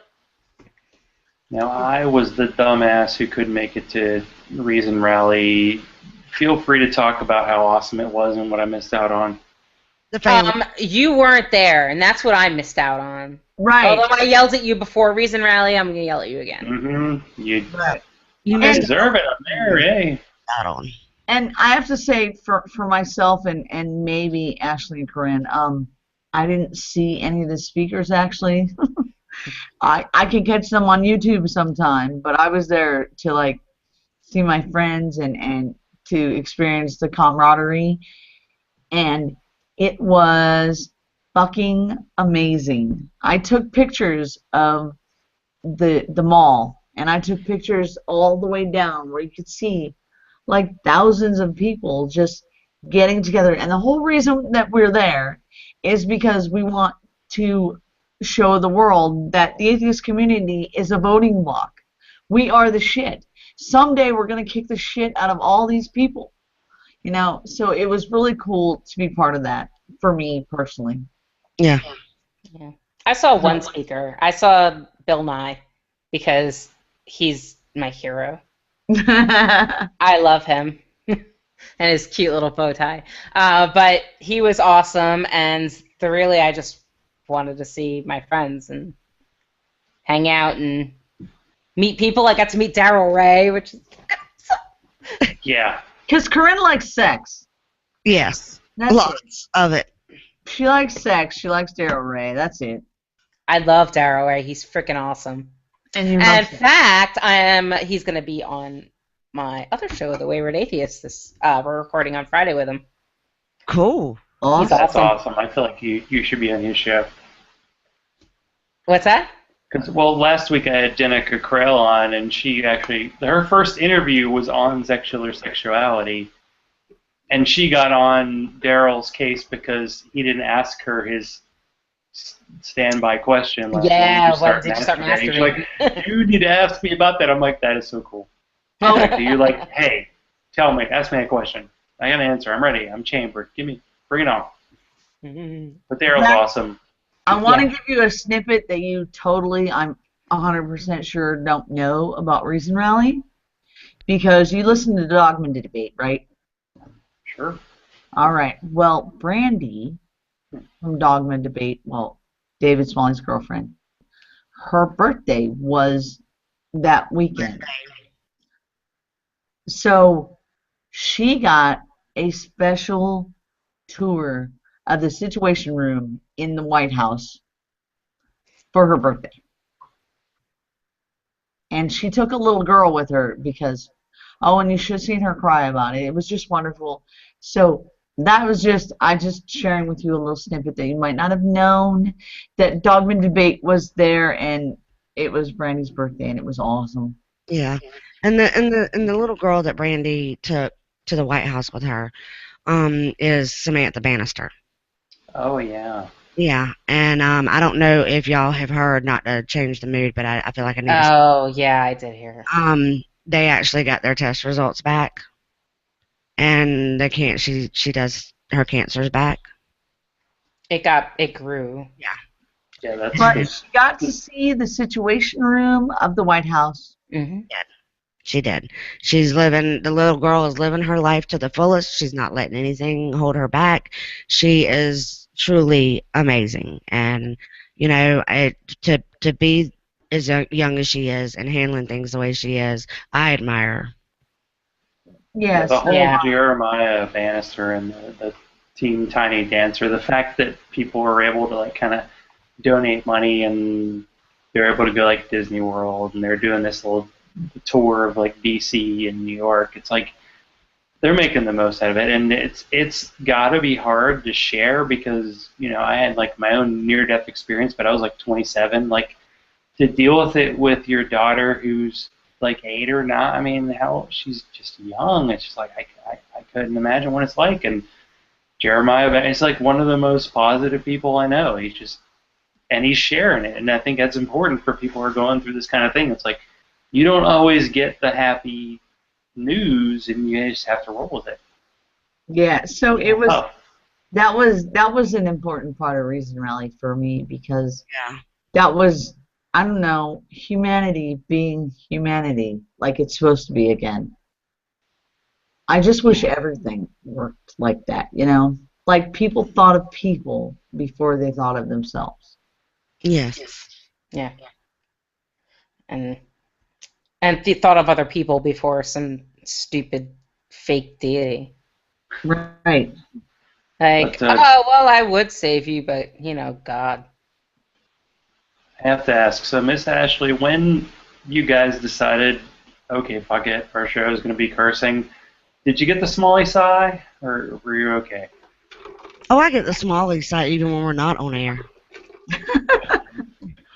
Now, I was the dumbass who couldn't make it to Reason Rally. Feel free to talk about how awesome it was and what I missed out on. The family. You weren't there, and that's what I missed out on. Right. Although I yelled at you before Reason Rally, I'm going to yell at you again. Mm-hmm. You missed deserve it. I'm there, hey. out on. And I have to say, for myself and maybe Ashley and Korrine, I didn't see any of the speakers, actually. I can catch them on YouTube sometime, but I was there to like see my friends and to experience the camaraderie, and it was fucking amazing. I took pictures of the mall, and I took pictures all the way down where you could see like thousands of people just getting together, and the whole reason that we're there is because we want to show the world that the atheist community is a voting bloc. We are the shit. Someday we're going to kick the shit out of all these people. You know, so it was really cool to be part of that for me personally. Yeah. I saw one speaker. I saw Bill Nye because he's my hero. I love him and his cute little bow tie. But he was awesome, and really I just wanted to see my friends and hang out and meet people. I got to meet Daryl Ray, which is yeah. Because Korrine likes sex. Yes. That's Lots of it. She likes sex. She likes Daryl Ray. That's it. I love Daryl Ray. He's freaking awesome. And in fact, he's going to be on my other show, The Wayward Atheist. We're recording on Friday with him. Cool. Awesome. That's awesome. I feel like you should be on his show. What's that? Well, last week I had Jenica Krell on, and she actually, her first interview was on secular sexuality, and she got on Daryl's case because he didn't ask her his standby question. Like, yeah, when did you start masturbating? She's like, you need to ask me about that. I'm like, that is so cool. Like, you're like, hey, Tell me. Ask me a question. I got an answer. I'm ready. I'm chambered. Bring it on. But Daryl's awesome. I want to give you a snippet that you totally, I'm 100% sure, don't know about Reason Rally, because you listen to the Dogman debate, right? Sure. All right. Well, Brandy from Dogman debate, well, David Smalley's girlfriend, her birthday was that weekend. So she got a special tour of the Situation Room in the White House for her birthday. And she took a little girl with her because, and you should have seen her cry about it. It was just wonderful. So that was I just sharing with you a little snippet that you might not have known, that Dogman debate was there, and it was Brandy's birthday, and it was awesome. Yeah, and the little girl that Brandy took to the White House with her, is Samantha Bannister. Oh yeah. Yeah, and I don't know if y'all have heard, not to change the mood, but I feel like I need to. Oh yeah, I did hear. They actually got their test results back, and she does her cancer's back. It grew. Yeah. Yeah, that's But good. she got to see the Situation Room of the White House. Mm-hmm. She did. The little girl is living her life to the fullest. She's not letting anything hold her back. She is truly amazing. And, to be as young as she is and handling things the way she is, I admire her. Yes. The whole Jeremiah Bannister and the Team Tiny Dancer, the fact that people were able to like kind of donate money and they're able to go like Disney World and they're doing this little tour of like DC and New York. It's like they're making the most out of it, and it's got to be hard to share because I had like my own near-death experience, but I was like 27. Like to deal with it with your daughter who's like 8 or 9. I mean, she's just young. It's just like I couldn't imagine what it's like. And Jeremiah, it's like one of the most positive people I know. He's sharing it, and I think that's important for people who are going through this kind of thing. It's like you don't always get the happy news, and you just have to roll with it. Yeah, so it was that was an important part of Reason Rally for me because that was, I don't know, humanity being humanity like it's supposed to be again. I just wish everything worked like that, like people thought of people before they thought of themselves. Yes. Yeah. And thought of other people before some stupid fake deity. Right. Like, I would save you, but God. I have to ask. So, Miss Ashley, when you guys decided, okay, fuck it, our show is going to be cursing, did you get the Smalley sigh, or were you okay? Oh, I get the Smalley sigh even when we're not on air.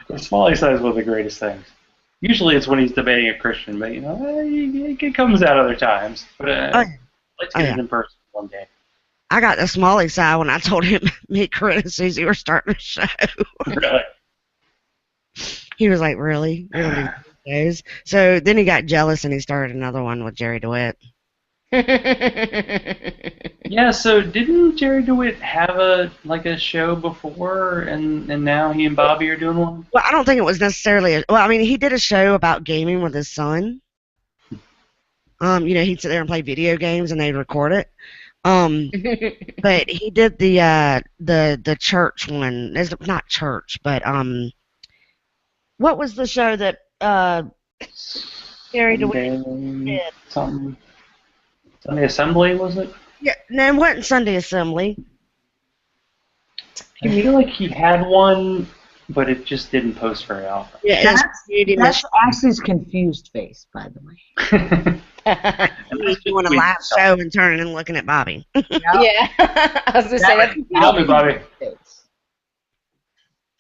The Smalley sigh is one of the greatest things. Usually it's when he's debating a Christian, but it comes out other times. But let's get it in person one day. I got the Smalley sigh when I told him me, Korrine, and Suzy were starting a show. Really? He was like, really? You don't do those? So then he got jealous and he started another one with Jerry DeWitt. Yeah, so didn't Jerry DeWitt have a show before, and now he and Bobby are doing one? Well, I don't think it was necessarily he did a show about gaming with his son. He'd sit there and play video games and they'd record it. But he did the church one. It's not church, but what was the show that Jerry DeWitt did? Something. Sunday Assembly, was it? Yeah, no, it wasn't Sunday Assembly. I feel like he had one, but it just didn't post very often. Yeah, that's Ashley's confused face, by the way. He's doing a live show and turning and looking at Bobby. Yeah, I was going to say that. Help me, Bobby.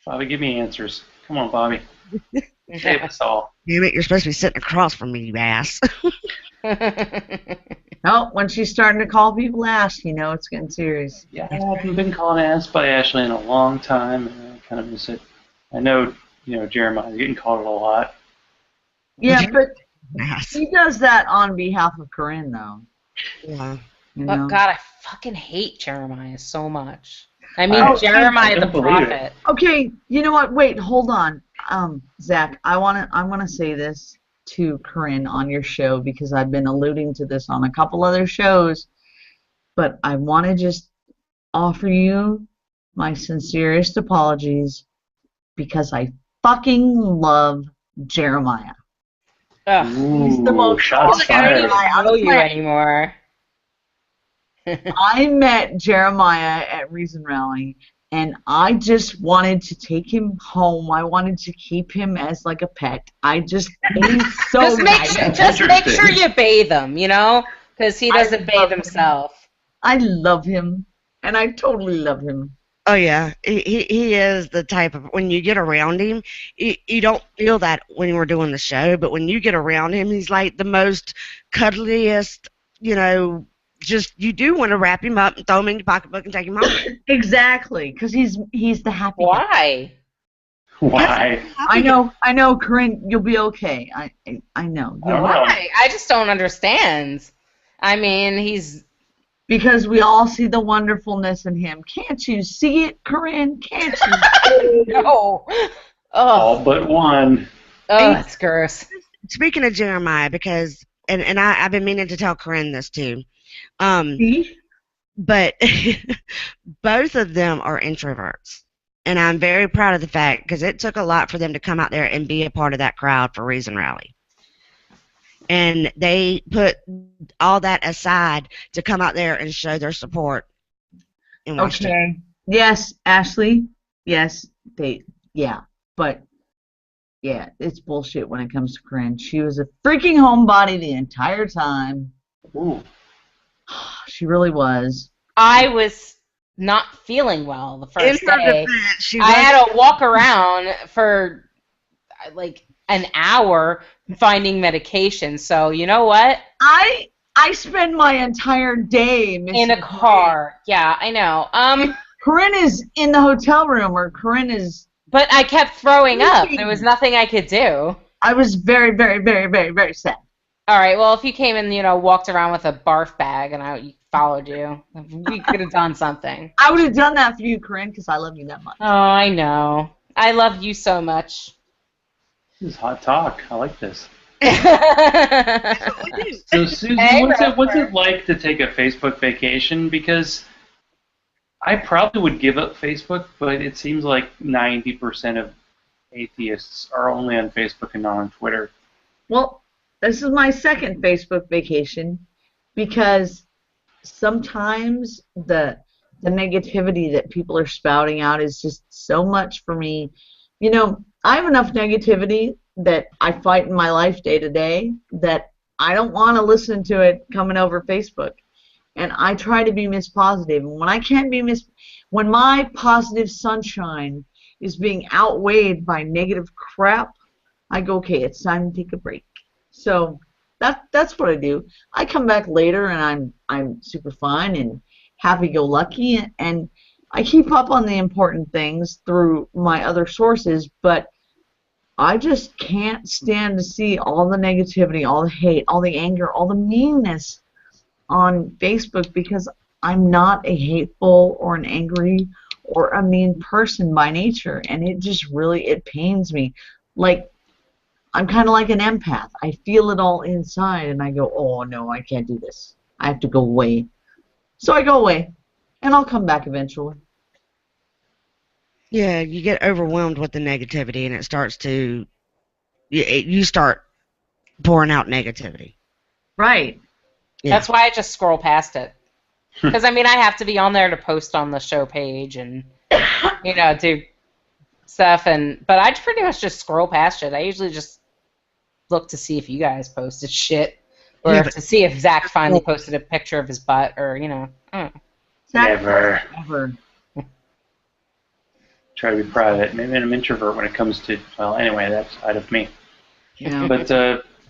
Bobby, give me answers. Come on, Bobby. Save us all. Damn it, you're supposed to be sitting across from me, you ass. No, when she's starting to call people ass, it's getting serious. Yeah, I haven't been called ass by Ashley in a long time, and I kind of miss it. I know, Jeremiah's getting called it a lot. Yeah, but he does that on behalf of Korrine, though. Yeah. You But know? God, I fucking hate Jeremiah so much. I mean, I Jeremiah the don't believe it. prophet. Okay, you know what? Wait, hold on. Zach, I wanna say this to Korrine on your show because I've been alluding to this on a couple other shows, but I want to just offer you my sincerest apologies because I fucking love Jeremiah. Ugh. He's the Ooh, most shots I don't fired. even guy on know the you planet. anymore. I met Jeremiah at Reason Rally, and I just wanted to take him home. I wanted to keep him as like a pet. He's so Just make nice. sure, just make Interesting. sure you bathe him, you know, because he doesn't I bathe love him. himself. I love him, and I totally love him. Oh yeah, he is the type of, when you get around him, you don't feel that when we're doing the show, but when you get around him, he's like the most cuddliest, you know, just, you do want to wrap him up and throw him in your pocketbook and take him home. Exactly, because he's the happy guy. Why? Why? I know, Korrine, you'll be okay. I know. I don't know. Why? I just don't understand. I mean, he's Because we all see the wonderfulness in him. Can't you see it, Korrine? Can't you? no. All Oh, but one. it's gross. Speaking of Jeremiah, because, and I've been meaning to tell Corinne this too, See? but both of them are introverts. And I'm very proud of the fact, because it took a lot for them to come out there and be a part of that crowd for Reason Rally. And they put all that aside to come out there and show their support in Washington. Okay. Yes, Ashley. Yes, but yeah, it's bullshit when it comes to Korrine. She was a freaking homebody the entire time. Ooh. She really was. I was not feeling well the In first her day. defense, she I was had to walk around for like an hour finding medication. So you know what? I spend my entire day missing In a car. Yeah, I know. Korrine is in the hotel room, or Korrine is. But I kept throwing up. There was nothing I could do. I was very, very, very, very, very sad. All right. Well, if you came and walked around with a barf bag and I followed you, we could have done something. I would have done that for you, Korrine, because I love you that much. Oh, I know. I love you so much. This is hot talk. I like this. we do. So, Suzy, Hey, what's it like to take a Facebook vacation? Because I probably would give up Facebook, but it seems like 90% of atheists are only on Facebook and not on Twitter. Well, this is my second Facebook vacation because sometimes the negativity that people are spouting out is just so much for me. You know, I have enough negativity that I fight in my life day to day that I don't want to listen to it coming over Facebook. And I try to be Miss Positive. And when I can't be when my positive sunshine is being outweighed by negative crap, I go, okay, it's time to take a break. So that's what I do. I come back later and I'm super fine and happy-go-lucky, and I keep up on the important things through my other sources, but I just can't stand to see all the negativity, all the hate, all the anger, all the meanness on Facebook, because I'm not a hateful or an angry or a mean person by nature, and it pains me. Like, I'm kind of like an empath. I feel it all inside, and I go, oh no, I can't do this. I have to go away. So I go away, and I'll come back eventually. Yeah, you get overwhelmed with the negativity, and it starts to, you start pouring out negativity. Right. Yeah. That's why I just scroll past it. Because, I mean, I have to be on there to post on the show page and, do stuff. But I pretty much just scroll past it. I usually just look to see if you guys posted shit. Or to see if Zach finally posted a picture of his butt or, I don't know. Never. Never. Try to be private. Maybe I'm an introvert when it comes to, well, anyway, that's side of me. Yeah. But,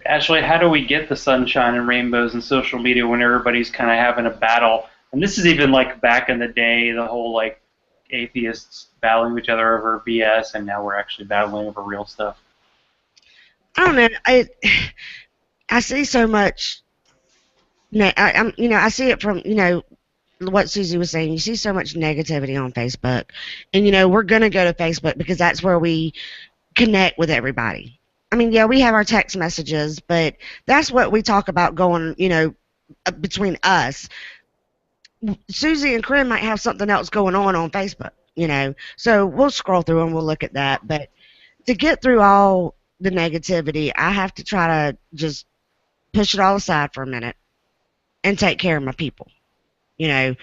Ashley, how do we get the sunshine and rainbows in social media when everybody's kind of having a battle? And this is even like back in the day, the whole like atheists battling each other over BS, and now we're actually battling over real stuff. I don't know. I see so much I see it from, what Suzy was saying. You see so much negativity on Facebook. And, we're going to go to Facebook because that's where we connect with everybody. I mean, yeah, we have our text messages, but that's what we talk about going, between us. Suzy and Korrine might have something else going on Facebook, So we'll scroll through and we'll look at that. But to get through all the negativity, I have to try to just push it all aside for a minute and take care of my people, and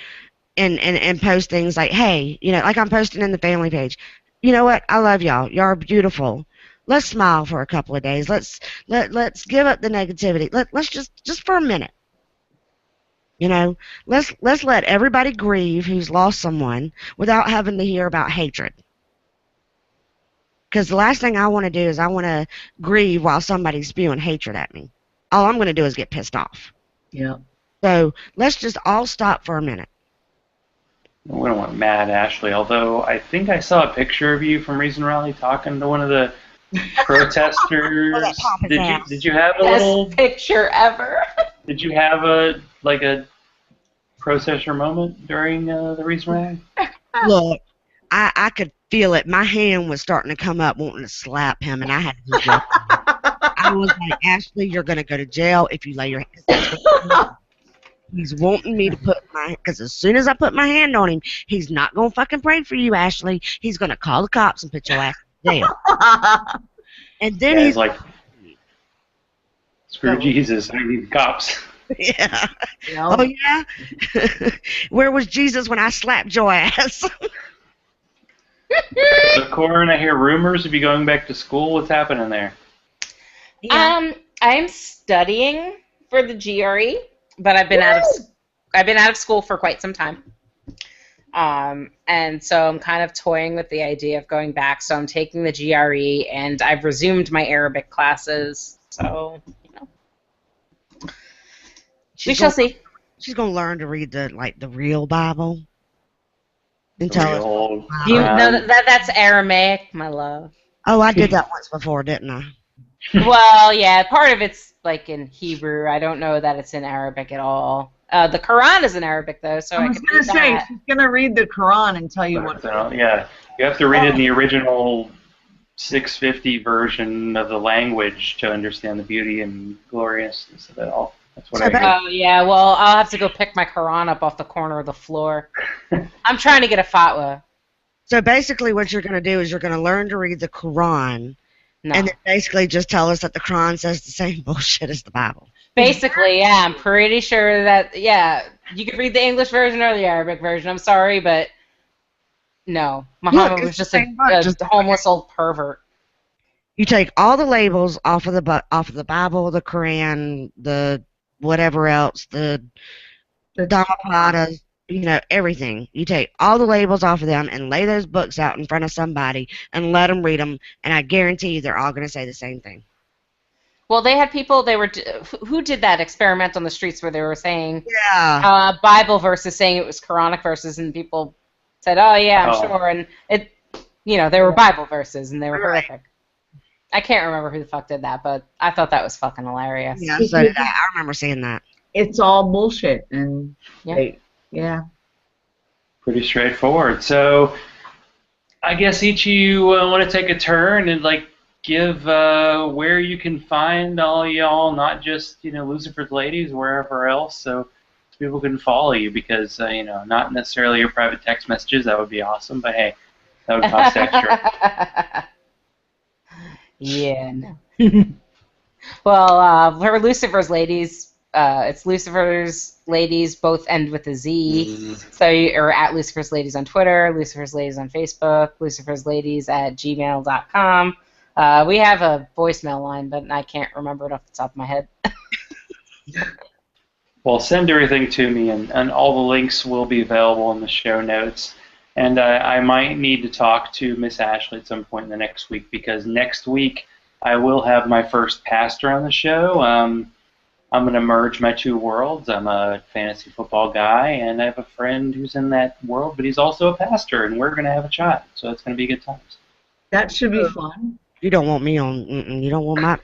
post things like, hey, like I'm posting in the family page. You know what? I love y'all. Y'all are beautiful. Let's smile for a couple of days. Let's give up the negativity. Let's just for a minute. Let's let everybody grieve who's lost someone without having to hear about hatred. Because the last thing I want to do is I want to grieve while somebody's spewing hatred at me. All I'm going to do is get pissed off. Yeah. So let's just all stop for a minute. We don't want mad Ashley, although I think I saw a picture of you from Reason Rally talking to one of the protesters. Did you have a little picture ever? Did you have a protester moment during the Reason Rally? Look, I could feel it. My hand was starting to come up wanting to slap him, and I had to do it. I was like, Ashley, you're going to go to jail if you lay your hands. He's wanting me to put because as soon as I put my hand on him, he's not going to fucking pray for you, Ashley. He's going to call the cops and put your ass in jail. And then he's like, screw Jesus, I need cops. Yeah. Oh, yeah? Where was Jesus when I slapped your ass? So, Korrine, I hear rumors of you going back to school. What's happening there? Yeah. I'm studying for the GRE, but I've been out of school for quite some time. And so I'm kind of toying with the idea of going back. So I'm taking the GRE, and I've resumed my Arabic classes. So, we shall see. She's gonna learn to read the real Bible. That's Aramaic, my love. Oh, I did that once before, didn't I? Well, yeah, part of it's in Hebrew. I don't know that it's in Arabic at all. The Quran is in Arabic, though, so I was going to say, she's going to read the Quran and tell you what. Yeah, you have to read it in the original 650 version of the language to understand the beauty and gloriousness of it all. That's what I hear. Oh, yeah, well, I'll have to go pick my Quran up off the corner of the floor. I'm trying to get a fatwa. So basically what you're going to do is you're going to learn to read the Quran. No. And then basically just tell us that the Quran says the same bullshit as the Bible. Basically, yeah, I'm pretty sure that, yeah, you could read the English version or the Arabic version. I'm sorry, but no. Muhammad was just a homeless old pervert. You take all the labels off of the Bible, the Quran, the whatever else, the Dhammapada, everything. You take all the labels off of them and lay those books out in front of somebody and let them read them, and I guarantee you they're all going to say the same thing. Well, they had people, who did that experiment on the streets where they were saying Bible verses, saying it was Quranic verses, and people said, oh, yeah, I'm sure, and they were Bible verses, and they were horrific. I can't remember who the fuck did that, but I thought that was fucking hilarious. Yeah, so did I. I remember seeing that. It's all bullshit, and yeah. Pretty straightforward. So, I guess each of you want to take a turn and give where you can find all y'all, not just Luciferz Ladiez, wherever else, so people can follow you. Because not necessarily your private text messages, that would be awesome, but hey, that would cost extra. Yeah. No. Well, for Luciferz Ladiez. It's Luciferz Ladiez, both end with a Z. So you're at Luciferz Ladiez on Twitter, Luciferz Ladiez on Facebook, luciferzladiez@gmail.com. We have a voicemail line, but I can't remember it off the top of my head. Well, send everything to me, and all the links will be available in the show notes. And I might need to talk to Miss Ashley at some point in the next week, because next week I will have my first pastor on the show. I'm going to merge my two worlds. I'm a fantasy football guy, and I have a friend who's in that world, but he's also a pastor, and we're going to have a child, so it's going to be good times. That should be fun. You don't want me on. You don't want my.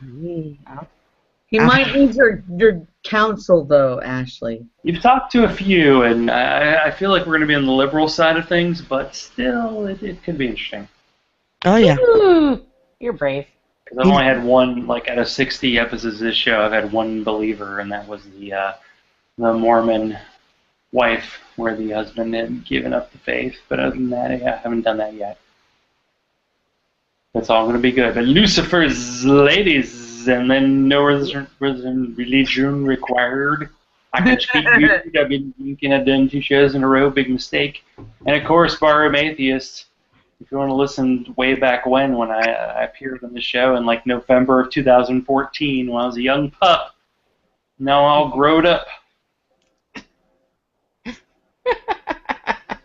He might need your counsel, though, Ashley. You've talked to a few, and I feel like we're going to be on the liberal side of things, but still, it could be interesting. Oh, yeah. Ooh, you're brave. Because I've only had one, like, out of 60 episodes of this show, I've had one believer, and that was the Mormon wife, where the husband had given up the faith. But other than that, I haven't done that yet. That's all going to be good. But Luciferz, Ladiez, and then no religion required. I can speak weird. I've been thinking I've done 2 shows in a row, big mistake. And of course, Barroom Atheist. If you want to listen way back when I appeared on the show in like November of 2014 when I was a young pup. Now all grown up.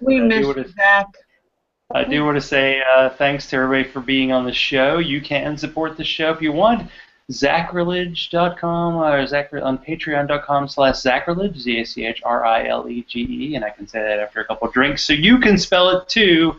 We miss you, Zach. I do want to say thanks to everybody for being on the show. You can support the show if you want. Zachrilege.com or on patreon.com/Zachrilege, ZACHRILEGE, and I can say that after a couple drinks, so you can spell it too.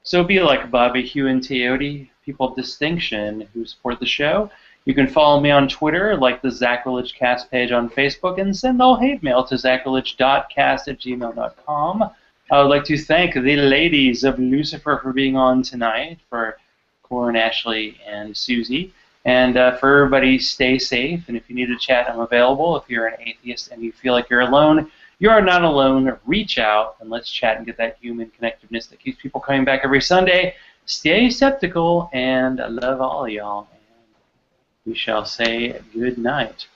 So be like Bobby, Hugh, and Teote, people of distinction who support the show. You can follow me on Twitter, like the Zachrilege Cast page on Facebook, and send all hate mail to zachrilege.cast@gmail.com. I would like to thank the ladies of Lucifer for being on tonight, for Korrine, Ashley, and Suzy. And for everybody, stay safe. And if you need to chat, I'm available. If you're an atheist and you feel like you're alone, you are not alone. Reach out and let's chat and get that human connectiveness that keeps people coming back every Sunday. Stay skeptical, and I love all y'all. And we shall say good night.